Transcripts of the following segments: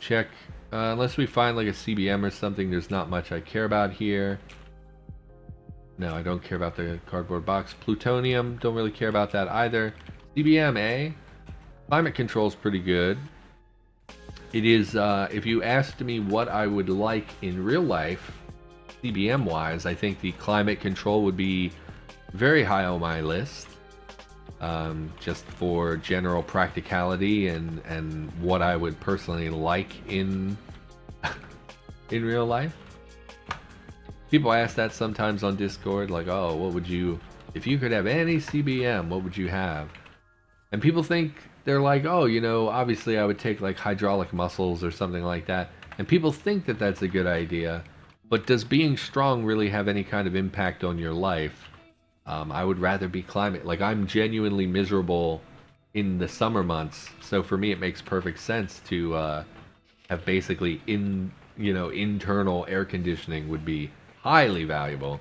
check. Unless we find like a CBM or something, there's not much I care about here. No, I don't care about the cardboard box. Plutonium, don't really care about that either. CBM, eh? Climate control's pretty good. It is, if you asked me what I would like in real life, CBM-wise, I think the climate control would be very high on my list. Just for general practicality and what I would personally like in in real life. People ask that sometimes on Discord, like, oh, what would you, if you could have any CBM, what would you have? And people think, they're like, oh, you know, obviously I would take like hydraulic muscles or something like that. And people think that that's a good idea, but does being strong really have any kind of impact on your life? I would rather be climate. Like, I'm genuinely miserable in the summer months, so for me it makes perfect sense to have basically internal air conditioning would be highly valuable.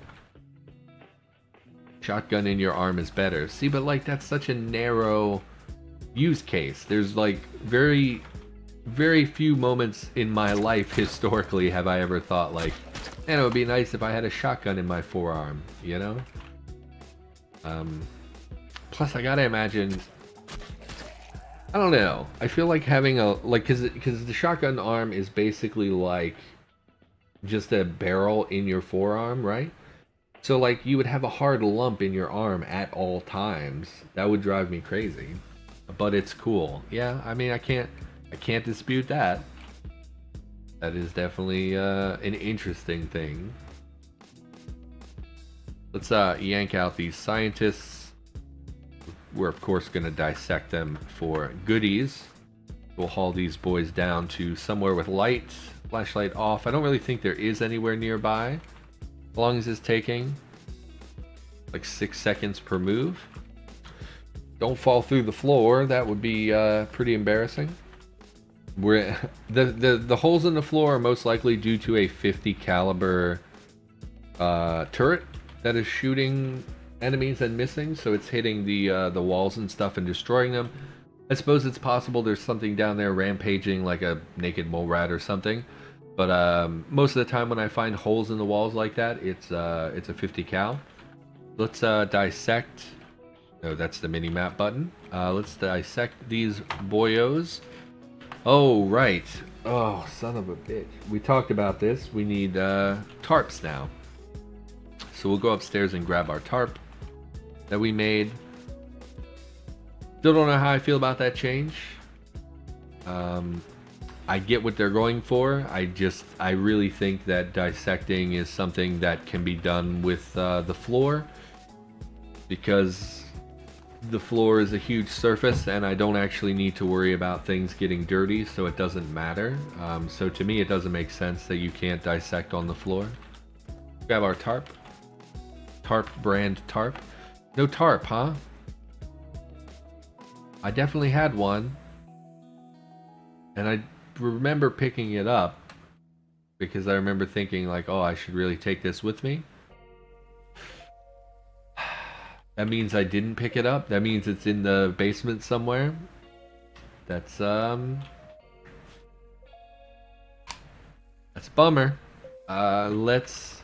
Shotgun in your arm is better. See, but like that's such a narrow use case. There's like very few moments in my life historically have I ever thought like, man, it would be nice if I had a shotgun in my forearm, you know? Plus I gotta imagine, I don't know, I feel like having a, like, cause the shotgun arm is basically like just a barrel in your forearm, right? So like you would have a hard lump in your arm at all times. That would drive me crazy. But it's cool. Yeah, I mean I can't dispute that. That is definitely an interesting thing. Let's yank out these scientists. We're of course going to dissect them for goodies. We'll haul these boys down to somewhere with light. Flashlight off. I don't really think there is anywhere nearby. How long is this taking? Like 6 seconds per move. Don't fall through the floor. That would be pretty embarrassing. The holes in the floor are most likely due to a 50 caliber turret that is shooting enemies and missing, so it's hitting the walls and stuff and destroying them. I suppose it's possible there's something down there rampaging, like a naked mole rat or something. But most of the time when I find holes in the walls like that, it's a 50 cal. Let's dissect. No, that's the mini map button. Let's dissect these boyos. Oh, right. Oh, son of a bitch. We talked about this. We need tarps now. So we'll go upstairs and grab our tarp that we made. Still don't know how I feel about that change. I get what they're going for. I really think that dissecting is something that can be done with the floor, because the floor is a huge surface and I don't actually need to worry about things getting dirty, so it doesn't matter. So to me it doesn't make sense that you can't dissect on the floor. Grab our tarp. Tarp brand tarp. No tarp, huh? I definitely had one. And I remember picking it up because I remember thinking like, oh, I should really take this with me. That means I didn't pick it up. That means it's in the basement somewhere. That's a bummer. Let's...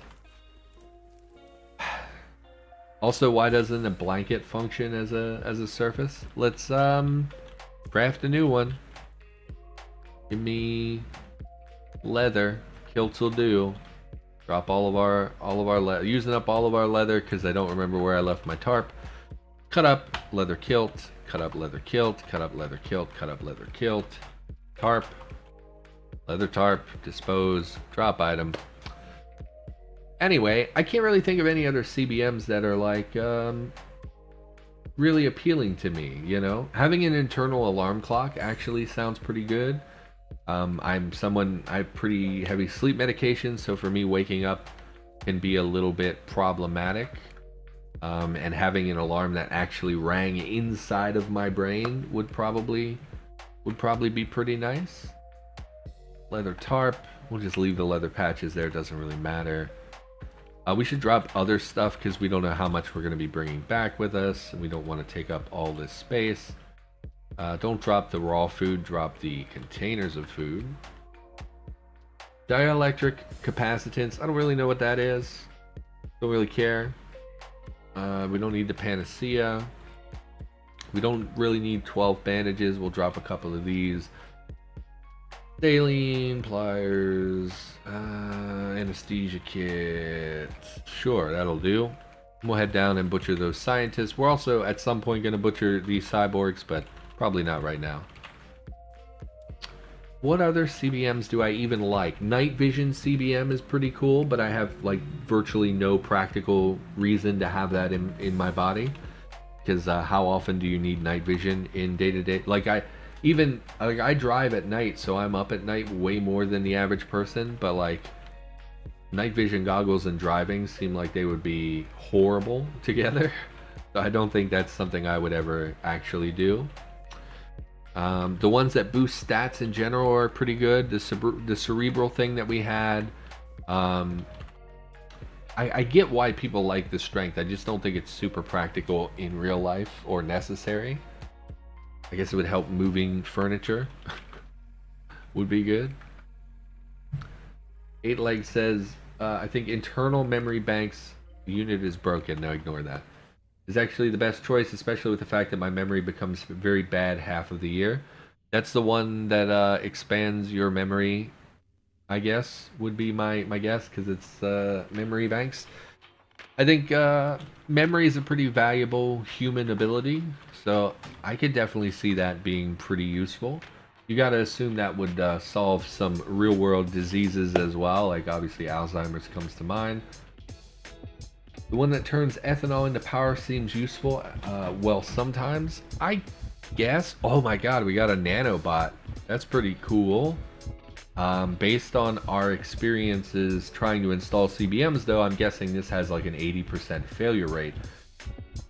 Also, why doesn't a blanket function as a surface? Let's craft a new one. Give me leather. Kilts will do. Drop all of our leather. Using up all of our leather because I don't remember where I left my tarp. Cut up leather kilt. Cut up leather kilt. Cut up leather kilt. Cut up leather kilt. Tarp. Leather tarp. Dispose. Drop item. Anyway, I can't really think of any other CBMs that are like really appealing to me, you know? Having an internal alarm clock actually sounds pretty good. I have pretty heavy sleep medication, so for me waking up can be a little bit problematic. And having an alarm that actually rang inside of my brain would probably be pretty nice. Leather tarp. We'll just leave the leather patches there, it doesn't really matter. We should drop other stuff because we don't know how much we're going to be bringing back with us, and we don't want to take up all this space. Don't drop the raw food, drop the containers of food. Dielectric capacitance. I don't really know what that is. Don't really care. We don't need the panacea. We don't really need 12 bandages. We'll drop a couple of these. Saline, pliers, anesthesia kit. Sure, that'll do. We'll head down and butcher those scientists. We're also at some point going to butcher these cyborgs, but probably not right now. What other CBMs do I even like? Night vision CBM is pretty cool, but I have like virtually no practical reason to have that in my body. Because how often do you need night vision in day-to-day? Like I drive at night, so I'm up at night way more than the average person, but like night vision goggles and driving seem like they would be horrible together. So I don't think that's something I would ever actually do. The ones that boost stats in general are pretty good. The cerebral thing that we had, I get why people like the strength. I just don't think it's super practical in real life or necessary. I guess it would help moving furniture. Would be good. 8leg says, I think internal memory banks unit is broken. No, ignore that. Is actually the best choice, especially with the fact that my memory becomes very bad half of the year. That's the one that expands your memory, I guess, would be my guess, because it's memory banks. I think memory is a pretty valuable human ability, so I could definitely see that being pretty useful. You gotta assume that would solve some real-world diseases as well, like obviously Alzheimer's comes to mind. The one that turns ethanol into power seems useful. Well, sometimes, I guess. Oh my god, we got a nanobot. That's pretty cool. Based on our experiences trying to install CBMs, though, I'm guessing this has like an 80% failure rate.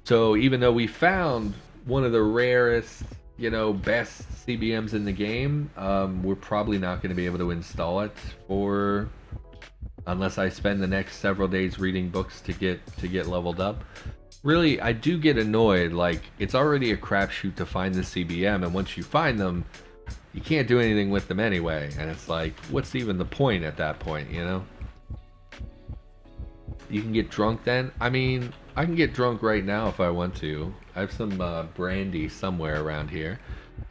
So even though we found one of the rarest, you know, best CBMs in the game, we're probably not going to be able to install it for... unless I spend the next several days reading books to get leveled up. Really, I do get annoyed. Like, it's already a crapshoot to find the CBM, and once you find them, you can't do anything with them anyway. And it's like, what's even the point at that point, you know? You can get drunk then? I mean, I can get drunk right now if I want to. I have some brandy somewhere around here.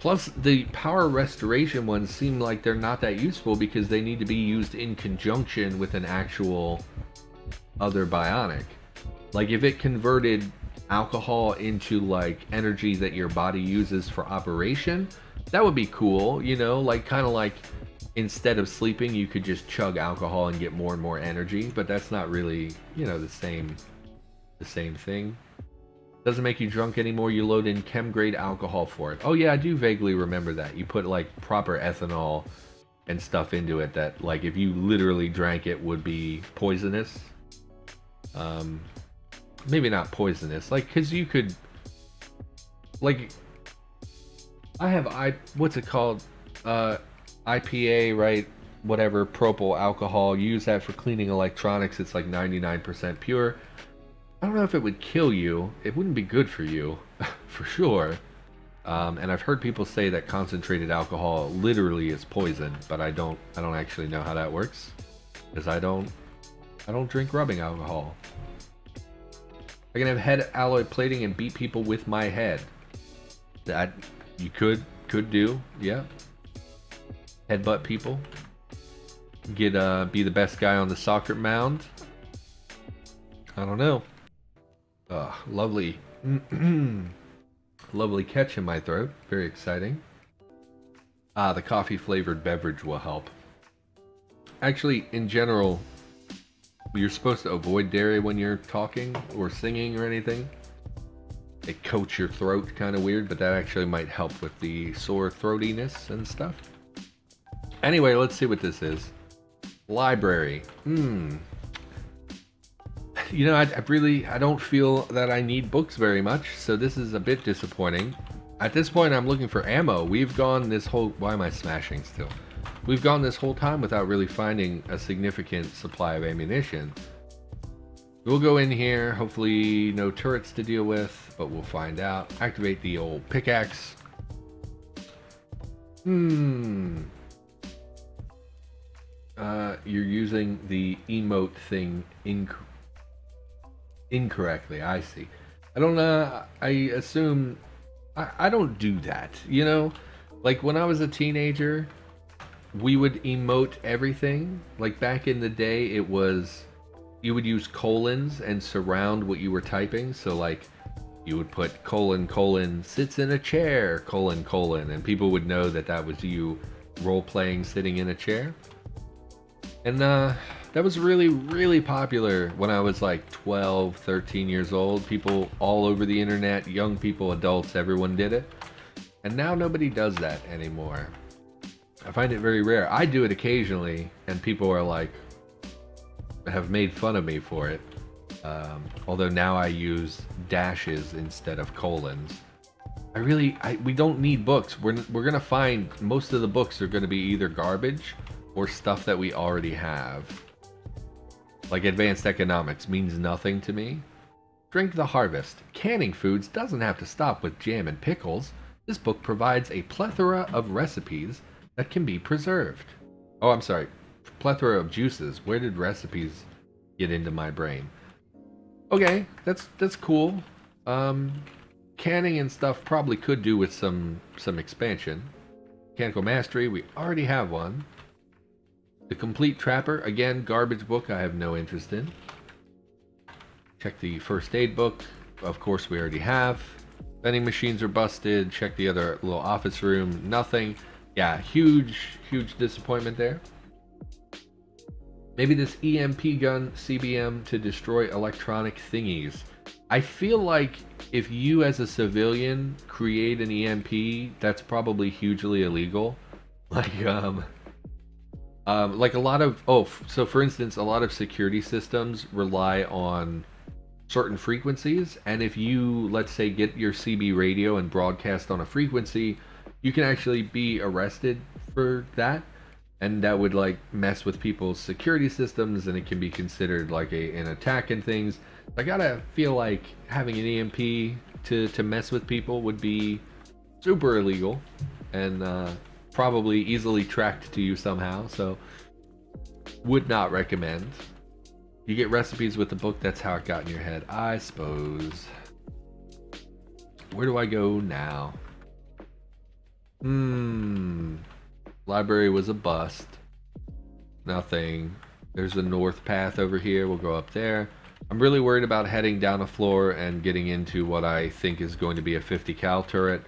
Plus, the power restoration ones seem like they're not that useful because they need to be used in conjunction with an actual other bionic. Like, if it converted alcohol into, like, energy that your body uses for operation, that would be cool, you know? Like, kind of like, instead of sleeping, you could just chug alcohol and get more and more energy, but that's not really, you know, the same thing. Doesn't make you drunk anymore. You load in chem grade alcohol for it. Oh yeah, I do vaguely remember that. You put like proper ethanol and stuff into it that, like, if you literally drank it, would be poisonous. Maybe not poisonous, like, because you could, like, I have what's it called, IPA, right? Whatever, propyl alcohol. You use that for cleaning electronics. It's like 99% pure. I don't know if it would kill you. It wouldn't be good for you, for sure. And I've heard people say that concentrated alcohol literally is poison, but I don't actually know how that works, because I don't drink rubbing alcohol. I can have head alloy plating and beat people with my head. That you could do, yeah. Headbutt people. Get be the best guy on the soccer mound. I don't know. Lovely, lovely catch in my throat. Very exciting. The coffee flavored beverage will help. Actually, in general, you're supposed to avoid dairy when you're talking or singing or anything. It coats your throat kind of weird, but that actually might help with the sore throatiness and stuff. Anyway, let's see what this is. Library. You know, I don't feel that I need books very much, so this is a bit disappointing. At this point, I'm looking for ammo. We've gone this whole... Why am I smashing still? We've gone this whole time without really finding a significant supply of ammunition. We'll go in here. Hopefully no turrets to deal with, but we'll find out. Activate the old pickaxe. You're using the emote thing incorrectly. I see. I don't know. I assume I don't do that. You know, like when I was a teenager, we would emote everything. Like back in the day, it was you would use colons and surround what you were typing. So like you would put colon sits in a chair colon, and people would know that that was you role playing sitting in a chair. And that was really, really popular when I was like 12, 13 years old. People all over the internet, young people, adults, everyone did it. And now nobody does that anymore. I find it very rare. I do it occasionally, and people are like, have made fun of me for it. Although now I use dashes instead of colons. We don't need books. We're gonna find most of the books are gonna be either garbage or stuff that we already have. Like advanced economics means nothing to me. Drink the Harvest. Canning foods doesn't have to stop with jam and pickles. This book provides a plethora of recipes that can be preserved. Oh, I'm sorry. Plethora of juices. Where did recipes get into my brain? Okay, that's cool. Canning and stuff probably could do with some expansion. Mechanical Mastery, we already have one. The Complete Trapper, again, garbage book I have no interest in. Check the first aid book, of course we already have. Vending machines are busted. Check the other little office room, nothing. Yeah, huge disappointment there. Maybe this EMP gun CBM to destroy electronic thingies. I feel like if you as a civilian create an EMP, that's probably hugely illegal. Like a lot of, so for instance, a lot of security systems rely on certain frequencies, and if you, let's say, get your CB radio and broadcast on a frequency, you can actually be arrested for that, and that would like mess with people's security systems, and it can be considered like an attack and things. I gotta feel like having an EMP to mess with people would be super illegal, and probably easily tracked to you somehow, so would not recommend. You get recipes with the book, that's how it got in your head, I suppose. Where do I go now? Library was a bust. Nothing. There's a north path over here, we'll go up there. I'm really worried about heading down a floor and getting into what I think is going to be a 50 cal turret.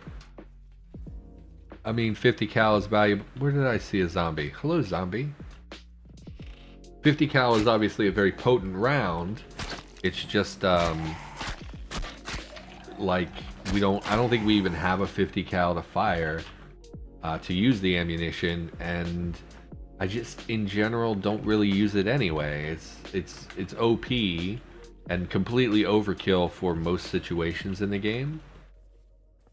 I mean, 50 cal is valuable. Where did I see a zombie? Hello, zombie. 50 cal is obviously a very potent round. It's just, like, I don't think we even have a 50 cal to fire, to use the ammunition, and I just, in general, don't really use it anyway. It's OP and completely overkill for most situations in the game.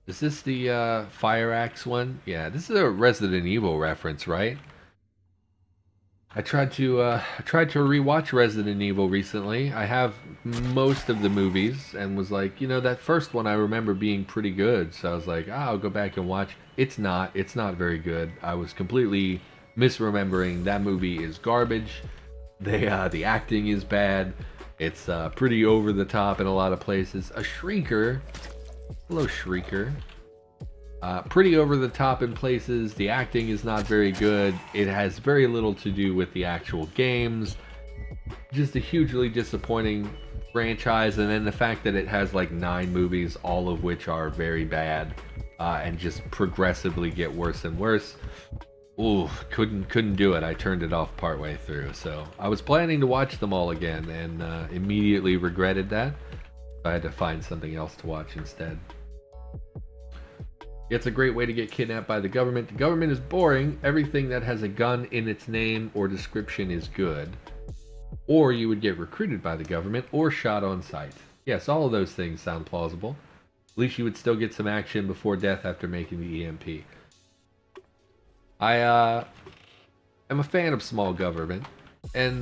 Is this the fire axe one? Yeah, this is a Resident Evil reference, right? I tried to rewatch Resident Evil recently. I have most of the movies and was like, you know, that first one I remember being pretty good. So I was like, I'll go back and watch. It's not very good. I was completely misremembering. That movie is garbage. The acting is bad. It's pretty over the top in a lot of places. A Shrieker. Hello, Shrieker. Pretty over the top in places. The acting is not very good. It has very little to do with the actual games. Just a hugely disappointing franchise, and then the fact that it has like 9 movies, all of which are very bad, and just progressively get worse and worse. Ooh, couldn't do it. I turned it off partway through. So I was planning to watch them all again, and immediately regretted that. I had to find something else to watch instead. It's a great way to get kidnapped by the government. The government is boring. Everything that has a gun in its name or description is good. Or you would get recruited by the government or shot on sight. Yes, all of those things sound plausible. At least you would still get some action before death after making the EMP. I am a fan of small government. And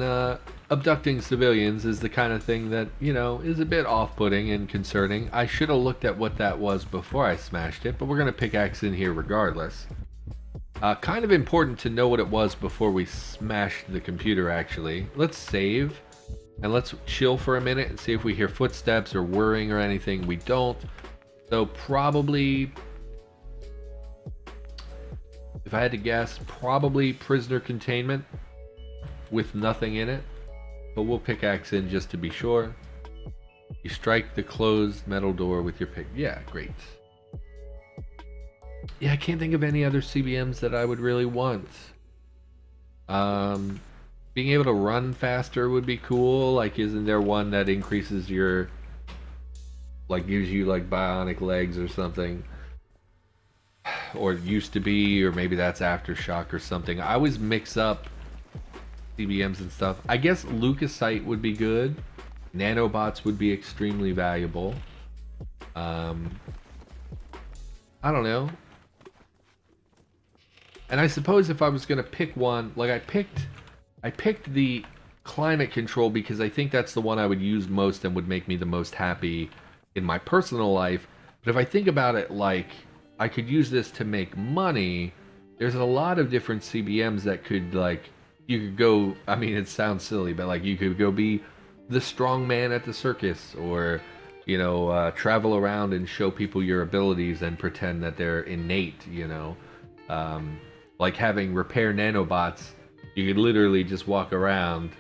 abducting civilians is the kind of thing that, you know, is a bit off-putting and concerning. I should have looked at what that was before I smashed it, but we're going to pickaxe in here regardless. Kind of important to know what it was before we smash the computer, actually. Let's save, and let's chill for a minute and see if we hear footsteps or whirring or anything. We don't. So probably, if I had to guess, probably prisoner containment with nothing in it. But we'll pickaxe in just to be sure. You strike the closed metal door with your pick. Yeah, great. Yeah, I can't think of any other CBMs that I would really want. Being able to run faster would be cool. Like, isn't there one that increases your, like, gives you like bionic legs or something? Or it used to be, or maybe that's Aftershock or something. I always mix up CBMs and stuff. I guess Leukocyte would be good. Nanobots would be extremely valuable. I don't know. And I suppose if I was going to pick one, like I picked the climate control because I think that's the one I would use most and would make me the most happy in my personal life. But if I think about it, like, I could use this to make money, there's a lot of different CBMs that could, like, you could go, I mean, it sounds silly, but like you could go be the strong man at the circus, or, you know, travel around and show people your abilities and pretend that they're innate, you know. Like having repair nanobots, you could literally just walk around,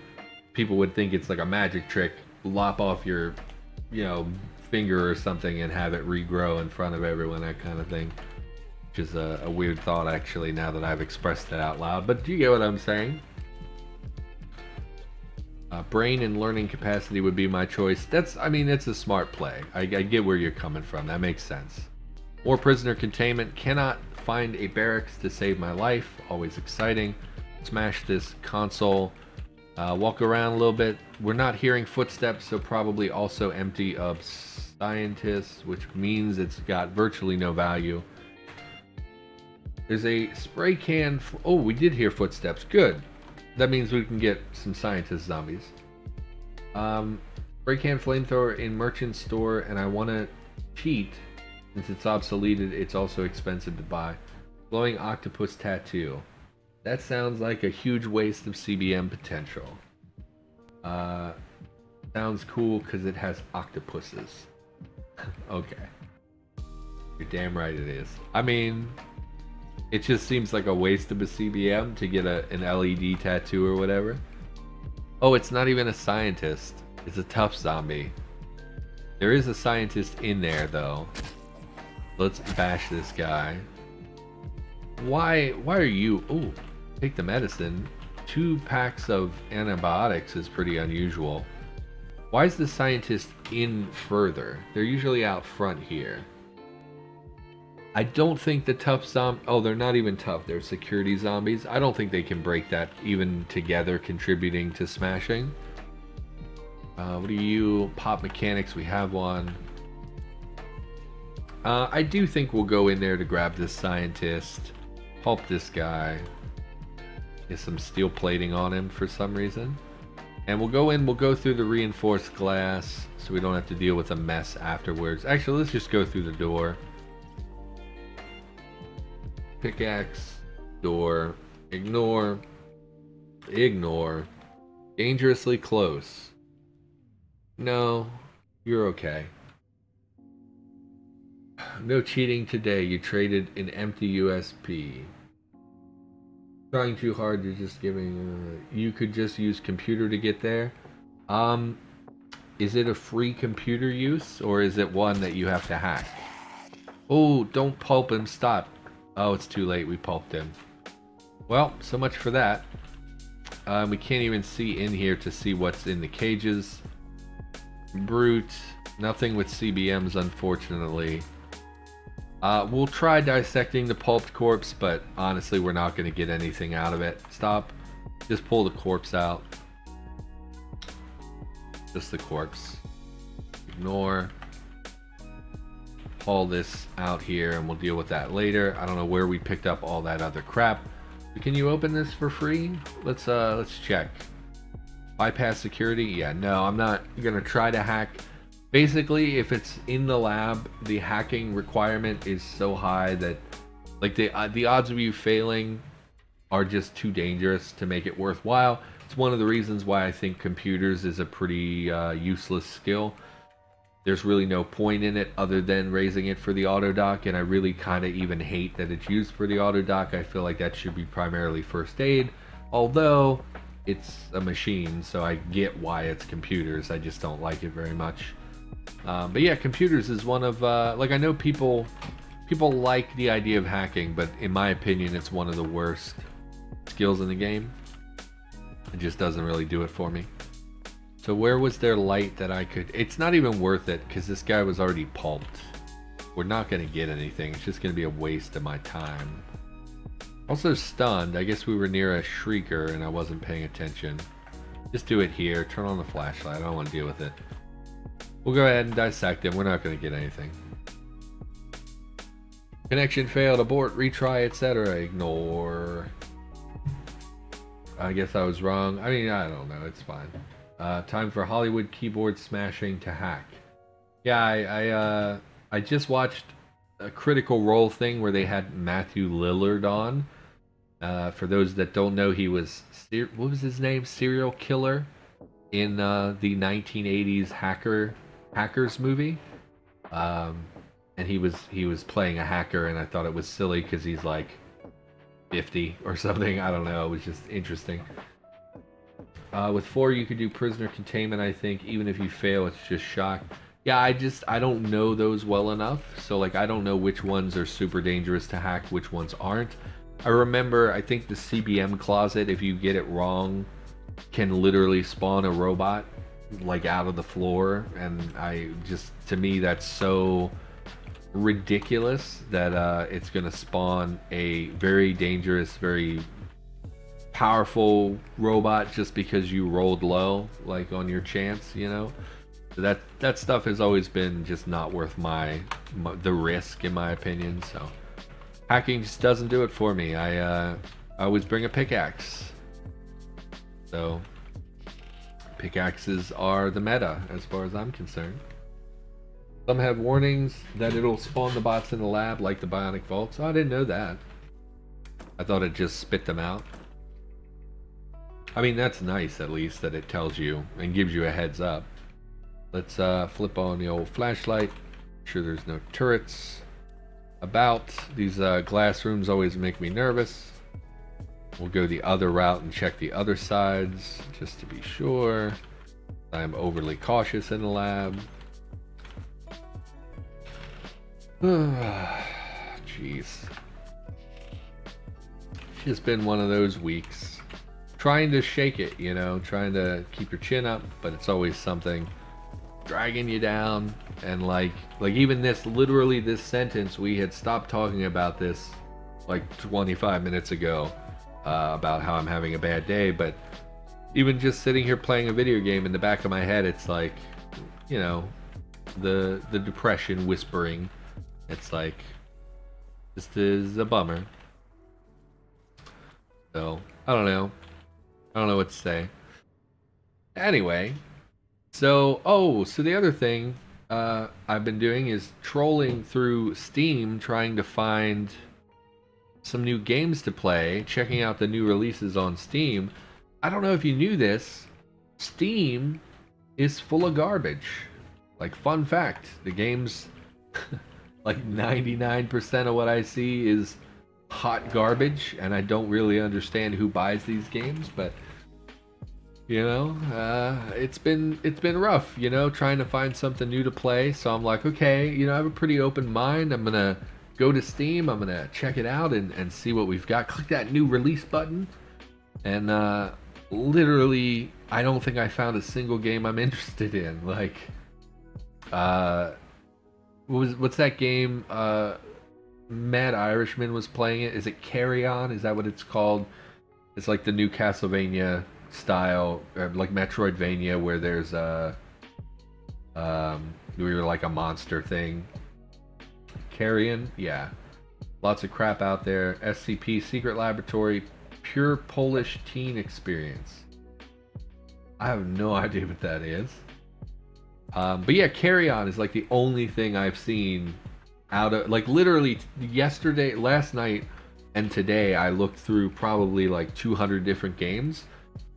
people would think it's like a magic trick, lop off your, you know, finger or something and have it regrow in front of everyone, that kind of thing. Which is a weird thought, actually, now that I've expressed it out loud, but do you get what I'm saying? Brain and learning capacity would be my choice. That's, I mean, it's a smart play. I get where you're coming from. That makes sense. More prisoner containment. Cannot find a barracks to save my life. Always exciting. Smash this console. Walk around a little bit. We're not hearing footsteps, so probably also empty of scientists, which means it's got virtually no value. There's a spray can. Oh, we did hear footsteps. Good. That means we can get some scientist zombies. Spray can flamethrower in merchant store, and I want to cheat since it's obsoleted. It's also expensive to buy. Glowing octopus tattoo. That sounds like a huge waste of CBM potential. Sounds cool because it has octopuses. Okay. You're damn right it is. I mean, it just seems like a waste of a CBM to get an LED tattoo or whatever. Oh, it's not even a scientist. It's a tough zombie. There is a scientist in there, though. Let's bash this guy. Why are you... Oh, take the medicine. 2 packs of antibiotics is pretty unusual. Why is the scientist in further? They're usually out front here. I don't think the tough oh, they're not even tough. They're security zombies. I don't think they can break that even together, contributing to smashing. What are you? Pop mechanics, we have one. I do think we'll go in there to grab this scientist. Pulp this guy. Get some steel plating on him for some reason. And we'll go in, we'll go through the reinforced glass so we don't have to deal with a mess afterwards. Actually, let's just go through the door. Pickaxe, door, ignore, dangerously close. No, you're okay. No cheating today, you traded an empty USP. Trying too hard, you're just giving, you could just use computer to get there. Is it a free computer use, or is it one that you have to hack? Oh, don't pulp him, stop. Oh, it's too late. We pulped him. Well, so much for that. We can't even see in here to see what's in the cages. Brute. Nothing with CBMs, unfortunately. We'll try dissecting the pulped corpse, but honestly, we're not going to get anything out of it. Stop. Just pull the corpse out. Just the corpse. Ignore. Haul this out here and we'll deal with that later. I don't know where we picked up all that other crap. But can you open this for free? Let's check. Bypass security? Yeah, no, I'm not gonna try to hack. Basically, if it's in the lab, the hacking requirement is so high that Like the odds of you failing are just too dangerous to make it worthwhile. It's one of the reasons why I think computers is a pretty useless skill. There's really no point in it other than raising it for the auto dock, and I really kind of even hate that it's used for the auto dock. I feel like that should be primarily first aid, although it's a machine, so I get why it's computers. I just don't like it very much. But yeah, computers is one of like, I know people like the idea of hacking, but in my opinion, it's one of the worst skills in the game. It just doesn't really do it for me. So where was there light that I could... It's not even worth it, because this guy was already pulped. We're not going to get anything. It's just going to be a waste of my time. Also stunned. I guess we were near a shrieker and I wasn't paying attention. Just do it here. Turn on the flashlight. I don't want to deal with it. We'll go ahead and dissect him. We're not going to get anything. Connection failed. Abort. Retry, etc. Ignore. I guess I was wrong. I mean, I don't know. It's fine. Time for Hollywood keyboard smashing to hack. Yeah, I just watched a Critical Role thing where they had Matthew Lillard on. For those that don't know, he was, what was his name? Serial killer in the 1980s Hackers movie. And he was playing a hacker, and I thought it was silly because he's like 50 or something. I don't know. It was just interesting. With 4, you could do prisoner containment, I think. Even if you fail, it's just shock. Yeah, I don't know those well enough. So, like, I don't know which ones are super dangerous to hack, which ones aren't. I remember, I think the CBM closet, if you get it wrong, can literally spawn a robot, like, out of the floor. And to me, that's so ridiculous that it's going to spawn a very dangerous, very powerful robot just because you rolled low, like on your chance, you know. So that stuff has always been just not worth the risk, in my opinion. So hacking just doesn't do it for me. I always bring a pickaxe. So pickaxes are the meta as far as I'm concerned. Some have warnings that it'll spawn the bots in the lab, like the bionic vaults. Oh, I didn't know that. I thought it just spit them out. I mean, that's nice, at least, that it tells you and gives you a heads up. Let's flip on the old flashlight. Make sure there's no turrets about. These glass rooms always make me nervous. We'll go the other route and check the other sides, just to be sure. I'm overly cautious in the lab. Jeez. It's been one of those weeks. Trying to shake it, you know, trying to keep your chin up, but it's always something dragging you down. And like even this, literally this sentence, we had stopped talking about this like 25 minutes ago, about how I'm having a bad day. But even just sitting here playing a video game, in the back of my head, it's like, you know, the depression whispering. It's like, this is a bummer. So I don't know what to say. Anyway, so the other thing I've been doing is trolling through Steam, trying to find some new games to play, checking out the new releases on Steam. I don't know if you knew this, Steam is full of garbage. Like, fun fact, the game's like 99% of what I see is hot garbage, and I don't really understand who buys these games, but you know, it's been rough, you know, trying to find something new to play. So I'm like, okay, you know, I have a pretty open mind. I'm gonna go to Steam, I'm gonna check it out and see what we've got. Click that new release button, and literally I don't think I found a single game I'm interested in. Like, what's that game? Mad Irishman was playing it. Is it Carry On? Is that what it's called? It's like the new Castlevania style, like Metroidvania, where there's we're like a monster thing. Carrion, yeah. Lots of crap out there. SCP, Secret Laboratory, Pure Polish Teen Experience. I have no idea what that is. But yeah, Carry On is like the only thing I've seen out of, like, literally yesterday, last night, and today I looked through probably like 200 different games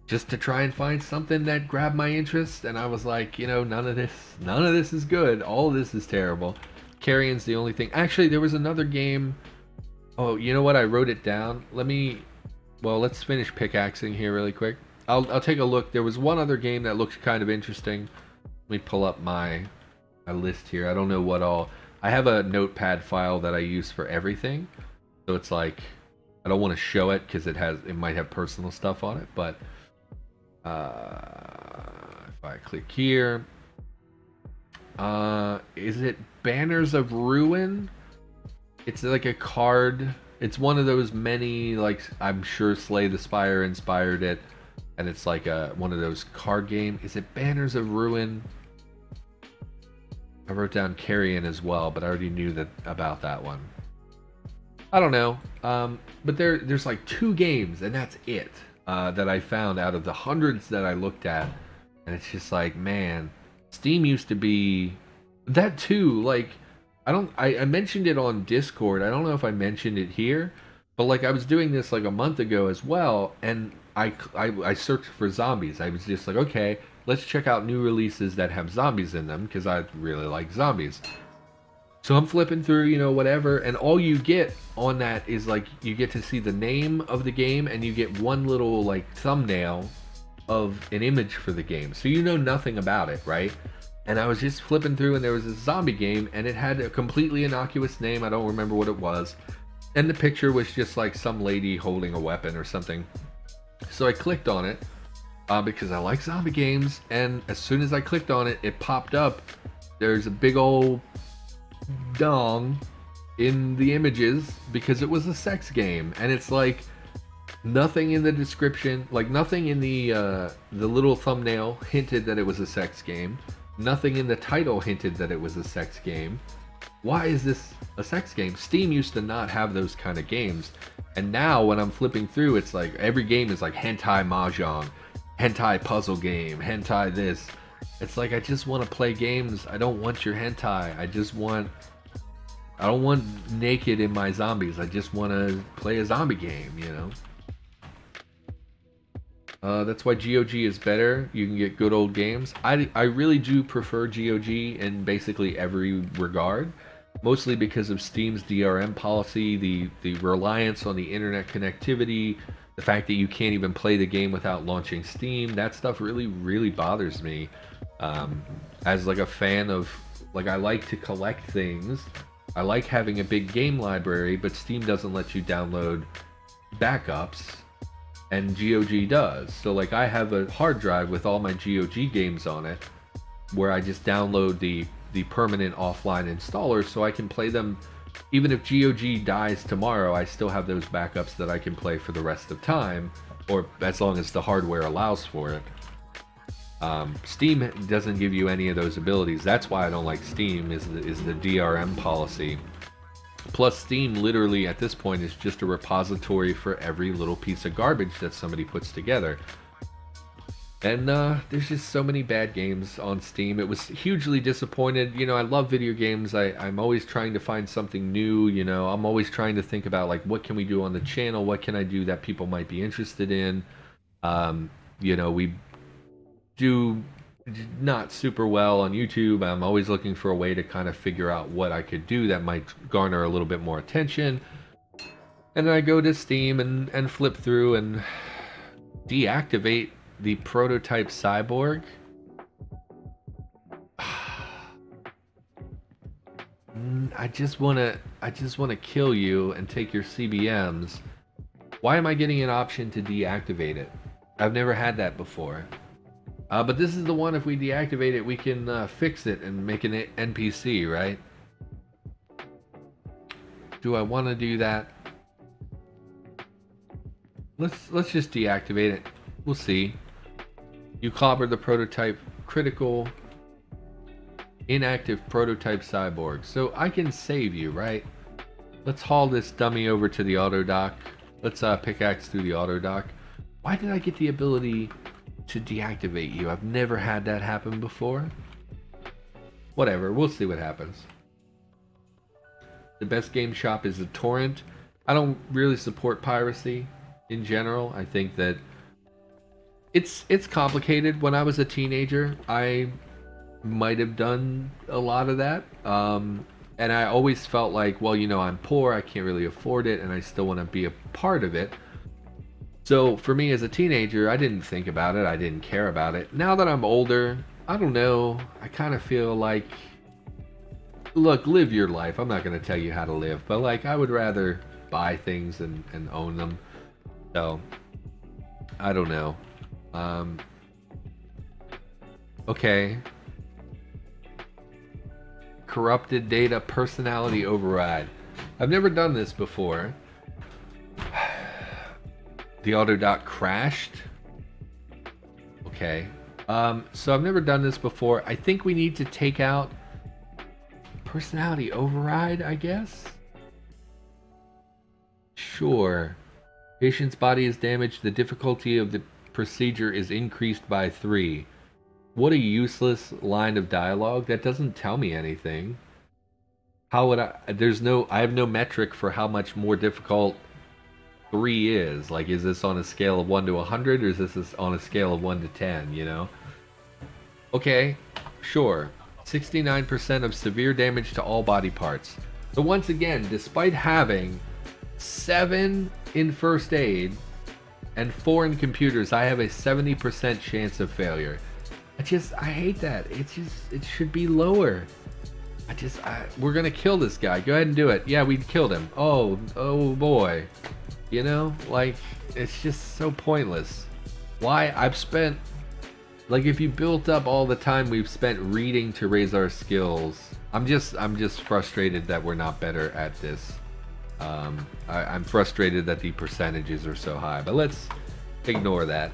just to try and find something that grabbed my interest, and I was like, you know, none of this is good. All of this is terrible. Carrion's the only thing. Actually, there was another game. Oh, you know what? I wrote it down. Well, let's finish pickaxing here really quick. I'll take a look. There was one other game that looked kind of interesting. Let me pull up my list here. I don't know what all. I have a notepad file that I use for everything. So it's like, I don't want to show it because it might have personal stuff on it, but if I click here, is it Banners of Ruin? It's like a card. It's one of those many, like, I'm sure Slay the Spire inspired it, and it's like one of those card game. Is it Banners of Ruin? I wrote down Carrion as well, but I already knew about that one. I don't know, but there's like 2 games, and that's it, that I found out of the hundreds that I looked at, and it's just like, man, Steam used to be that too. Like, I mentioned it on Discord. I don't know if I mentioned it here, but like I was doing this like a month ago as well, and I searched for zombies. I was just like, okay, let's check out new releases that have zombies in them, because I really like zombies. So I'm flipping through, you know, whatever, and all you get on that is like, you get to see the name of the game, and you get one little like thumbnail of an image for the game. So you know nothing about it, right? And I was just flipping through, and there was a zombie game, and it had a completely innocuous name. I don't remember what it was. And the picture was just like some lady holding a weapon or something. So I clicked on it, because I like zombie games, and as soon as I clicked on it, it popped up. There's a big old dong in the images because it was a sex game, and it's like nothing in the description, like nothing in the little thumbnail hinted that it was a sex game. Nothing in the title hinted that it was a sex game. Why is this a sex game? Steam used to not have those kind of games, and now when I'm flipping through, it's like every game is like hentai mahjong, hentai puzzle game, hentai this. It's like, I just want to play games. I don't want your hentai. I don't want naked in my zombies. I just want to play a zombie game, you know? That's why GOG is better. You can get good old games. I really do prefer GOG in basically every regard. Mostly because of Steam's DRM policy, the reliance on the internet connectivity, the fact that you can't even play the game without launching Steam. That stuff really, really bothers me. As like a fan of, like, I like to collect things. I like having a big game library, but Steam doesn't let you download backups, and GOG does. So like, I have a hard drive with all my GOG games on it, where I just download the permanent offline installer, so I can play them. Even if GOG dies tomorrow, I still have those backups that I can play for the rest of time, or as long as the hardware allows for it. Steam doesn't give you any of those abilities. That's why I don't like Steam, is the DRM policy. Plus, Steam literally at this point is just a repository for every little piece of garbage that somebody puts together. And there's just so many bad games on Steam. It was hugely disappointed. You know, I love video games. I'm always trying to find something new, you know. I'm always trying to think about, like, what can we do on the channel? What can I do that people might be interested in? You know, we do not super well on YouTube. I'm always looking for a way to kind of figure out what I could do that might garner a little bit more attention. And then I go to Steam and flip through and deactivate the prototype cyborg. I just wanna kill you and take your CBMs. Why am I getting an option to deactivate it? I've never had that before. But this is the one, if we deactivate it, we can fix it and make an NPC, right? Do I want to do that? Let's just deactivate it. We'll see. You clobbered the prototype critical inactive prototype cyborg. So I can save you, right? Let's haul this dummy over to the auto dock. Let's pickaxe through the auto dock. Why did I get the ability to deactivate you? I've never had that happen before. Whatever, we'll see what happens. The best game shop is a torrent. I don't really support piracy in general. I think that it's complicated. When I was a teenager, I might have done a lot of that. And I always felt like, well, you know, I'm poor, I can't really afford it, and I still want to be a part of it. So for me as a teenager, I didn't think about it, I didn't care about it. Now that I'm older, I don't know, I kind of feel like, look, live your life. I'm not going to tell you how to live, but like, I would rather buy things and own them. So, I don't know. Okay. Corrupted data personality override. I've never done this before. The autodoc crashed. Okay. So I've never done this before. I think we need to take out personality override, I guess. Sure. Patient's body is damaged. The difficulty of the procedure is increased by 3. What a useless line of dialogue. That doesn't tell me anything. How would I... I have no metric for how much more difficult 3 is. Like, is this on a scale of 1 to 100, or is this on a scale of 1 to 10, you know? Okay, sure. 69% of severe damage to all body parts. So once again, despite having 7 in first aid and 4 in computers, I have a 70% chance of failure. I hate that. It should be lower. We're gonna kill this guy. Go ahead and do it. Yeah, we killed him. Oh boy. You know, like, it's just so pointless. Why? I've spent, like, if you built up all the time we've spent reading to raise our skills, I'm just frustrated that we're not better at this. I'm frustrated that the percentages are so high, but let's ignore that.